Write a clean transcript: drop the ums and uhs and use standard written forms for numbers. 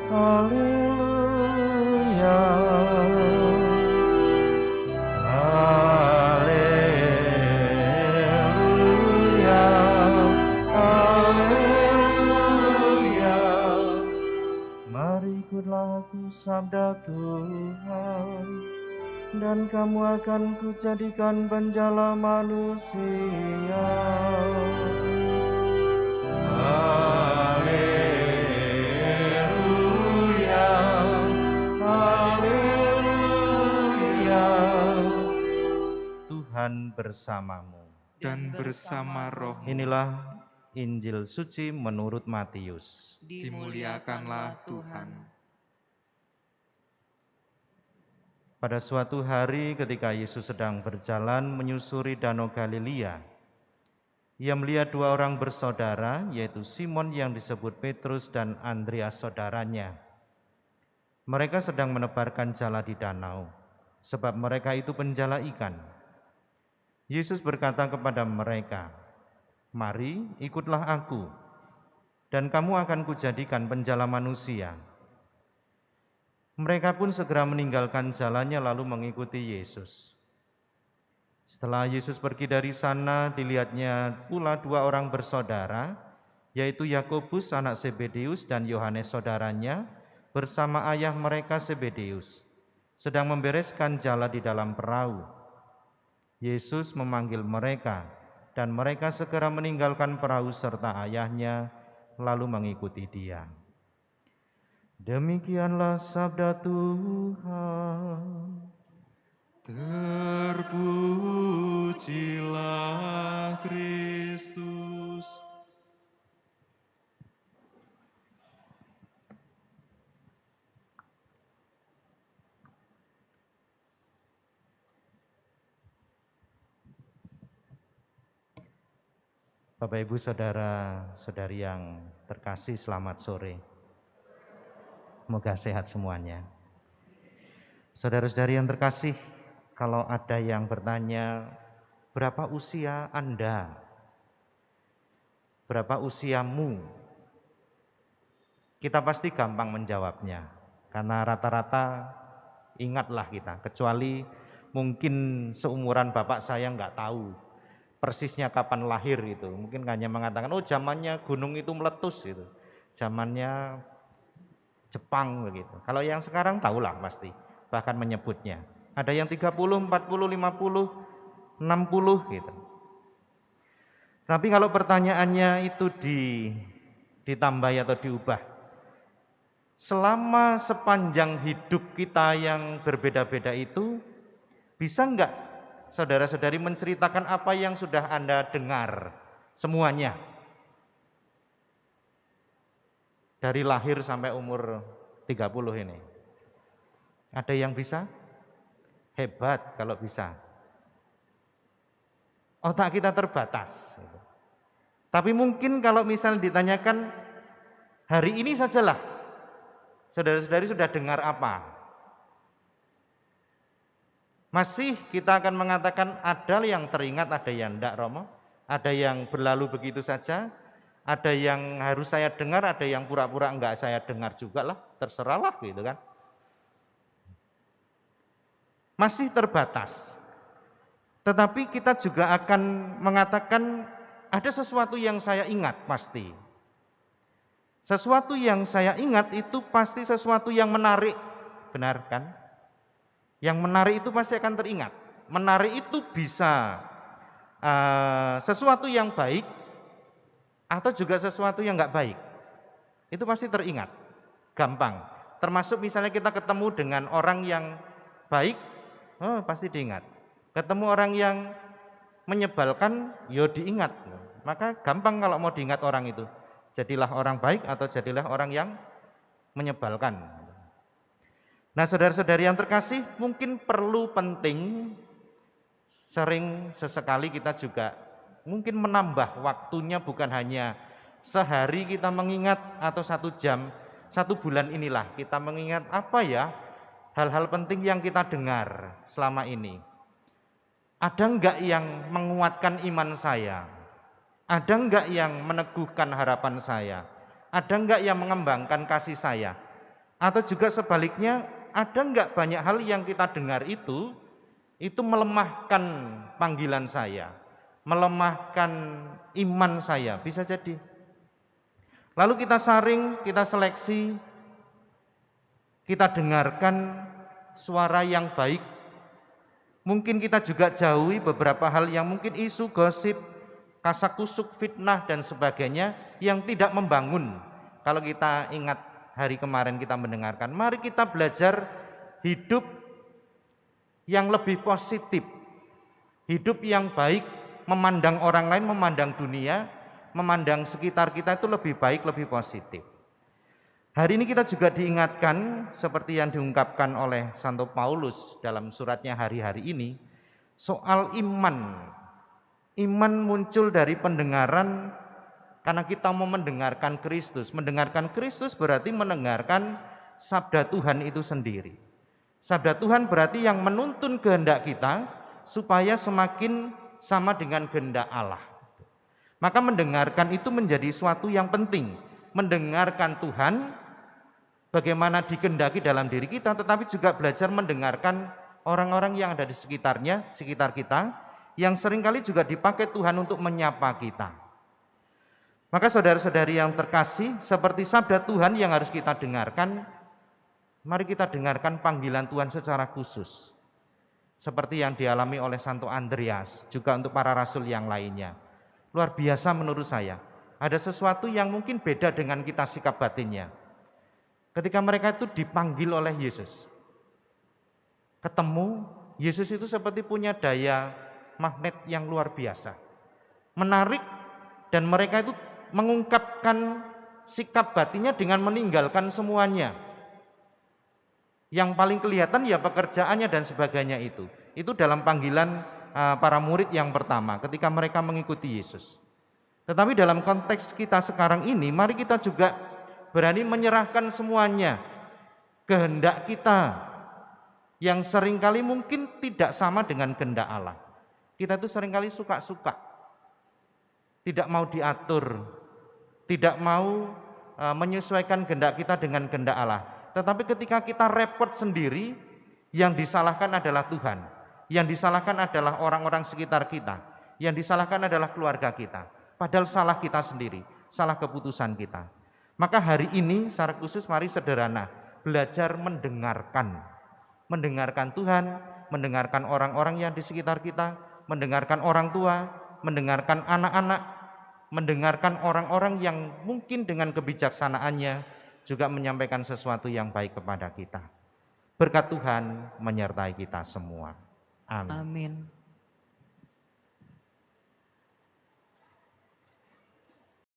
Haleluya, haleluya, haleluya. Mari ikutlah aku sabda Tuhan, dan kamu akan kujadikan penjala manusia. Haleluya, haleluya. Tuhan bersamamu. Dan bersama roh. Inilah Injil suci menurut Matius. Dimuliakanlah Tuhan. Pada suatu hari ketika Yesus sedang berjalan menyusuri Danau Galilea, ia melihat dua orang bersaudara, yaitu Simon yang disebut Petrus dan Andreas saudaranya. Mereka sedang menebarkan jala di danau, sebab mereka itu penjala ikan. Yesus berkata kepada mereka, "Mari, ikutlah aku, dan kamu akan kujadikan penjala manusia." Mereka pun segera meninggalkan jalannya lalu mengikuti Yesus. Setelah Yesus pergi dari sana, dilihatnya pula dua orang bersaudara, yaitu Yakobus anak Zebedeus dan Yohanes saudaranya, bersama ayah mereka Zebedeus, sedang membereskan jala di dalam perahu. Yesus memanggil mereka, dan mereka segera meninggalkan perahu serta ayahnya, lalu mengikuti Dia. Demikianlah sabda Tuhan. Terpujilah Kristus. Bapak Ibu saudara-saudari yang terkasih, selamat sore. Semoga sehat semuanya. Saudara-saudari yang terkasih, kalau ada yang bertanya, berapa usia Anda? Berapa usiamu? Kita pasti gampang menjawabnya, karena rata-rata ingatlah kita, kecuali mungkin seumuran bapak saya nggak tahu persisnya kapan lahir itu. Mungkin hanya mengatakan, oh zamannya gunung itu meletus gitu, zamannya Jepang begitu. Kalau yang sekarang tahulah pasti, bahkan menyebutnya. Ada yang 30, 40, 50, 60 gitu. Tapi kalau pertanyaannya itu ditambah atau diubah, selama sepanjang hidup kita yang berbeda-beda itu, bisa enggak saudara-saudari menceritakan apa yang sudah Anda dengar semuanya? Dari lahir sampai umur 30 ini. Ada yang bisa? Hebat kalau bisa. Otak kita terbatas. Tapi mungkin kalau misal ditanyakan hari ini sajalah, saudara-saudari sudah dengar apa? Masih kita akan mengatakan ada yang teringat, ada yang enggak, Romo. Ada yang berlalu begitu saja, ada yang harus saya dengar, ada yang pura-pura enggak saya dengar juga lah, terserahlah gitu kan. Masih terbatas. Tetapi kita juga akan mengatakan ada sesuatu yang saya ingat pasti. Sesuatu yang saya ingat itu pasti sesuatu yang menarik, benar kan? Yang menarik itu pasti akan teringat. Menarik itu bisa sesuatu yang baik atau juga sesuatu yang enggak baik. Itu pasti teringat, gampang. Termasuk misalnya kita ketemu dengan orang yang baik, oh pasti diingat. Ketemu orang yang menyebalkan, yo diingat. Maka gampang kalau mau diingat orang itu. Jadilah orang baik atau jadilah orang yang menyebalkan. Nah saudara-saudari yang terkasih, mungkin perlu penting sering sesekali kita juga mungkin menambah waktunya, bukan hanya sehari kita mengingat atau 1 jam, 1 bulan inilah kita mengingat apa ya hal-hal penting yang kita dengar selama ini. Ada enggak yang menguatkan iman saya? Ada enggak yang meneguhkan harapan saya? Ada enggak yang mengembangkan kasih saya? Atau juga sebaliknya, ada enggak banyak hal yang kita dengar itu melemahkan panggilan saya, melemahkan iman saya, bisa jadi. Lalu kita saring, kita seleksi, kita dengarkan suara yang baik. Mungkin kita juga jauhi beberapa hal yang mungkin isu, gosip, kasakusuk, fitnah dan sebagainya yang tidak membangun. Kalau kita ingat hari kemarin kita mendengarkan, mari kita belajar hidup yang lebih positif, hidup yang baik, memandang orang lain, memandang dunia, memandang sekitar kita itu lebih baik, lebih positif. Hari ini kita juga diingatkan seperti yang diungkapkan oleh Santo Paulus dalam suratnya hari-hari ini, soal iman. Iman muncul dari pendengaran karena kita mau mendengarkan Kristus. Mendengarkan Kristus berarti mendengarkan sabda Tuhan itu sendiri. Sabda Tuhan berarti yang menuntun kehendak kita supaya semakin sama dengan kehendak Allah. Maka mendengarkan itu menjadi suatu yang penting. Mendengarkan Tuhan bagaimana dikehendaki dalam diri kita, tetapi juga belajar mendengarkan orang-orang yang ada di sekitar kita, yang seringkali juga dipakai Tuhan untuk menyapa kita. Maka saudara-saudari yang terkasih, seperti sabda Tuhan yang harus kita dengarkan, mari kita dengarkan panggilan Tuhan secara khusus. Seperti yang dialami oleh Santo Andreas, juga untuk para rasul yang lainnya. Luar biasa menurut saya, ada sesuatu yang mungkin beda dengan kita sikap batinnya. Ketika mereka itu dipanggil oleh Yesus, ketemu, Yesus itu seperti punya daya magnet yang luar biasa, menarik, dan mereka itu mengungkapkan sikap batinnya dengan meninggalkan semuanya. Yang paling kelihatan ya pekerjaannya dan sebagainya itu dalam panggilan para murid yang pertama ketika mereka mengikuti Yesus. Tetapi dalam konteks kita sekarang ini, mari kita juga berani menyerahkan semuanya, kehendak kita yang seringkali mungkin tidak sama dengan kehendak Allah. Kita itu seringkali suka-suka, tidak mau diatur, tidak mau menyesuaikan kehendak kita dengan kehendak Allah. Tetapi ketika kita repot sendiri, yang disalahkan adalah Tuhan, yang disalahkan adalah orang-orang sekitar kita, yang disalahkan adalah keluarga kita. Padahal salah kita sendiri, salah keputusan kita. Maka hari ini secara khusus mari sederhana, belajar mendengarkan Tuhan, mendengarkan orang-orang yang di sekitar kita, mendengarkan orang tua, mendengarkan anak-anak, mendengarkan orang-orang yang mungkin dengan kebijaksanaannya juga menyampaikan sesuatu yang baik kepada kita. Berkat Tuhan menyertai kita semua. Amin. Amin.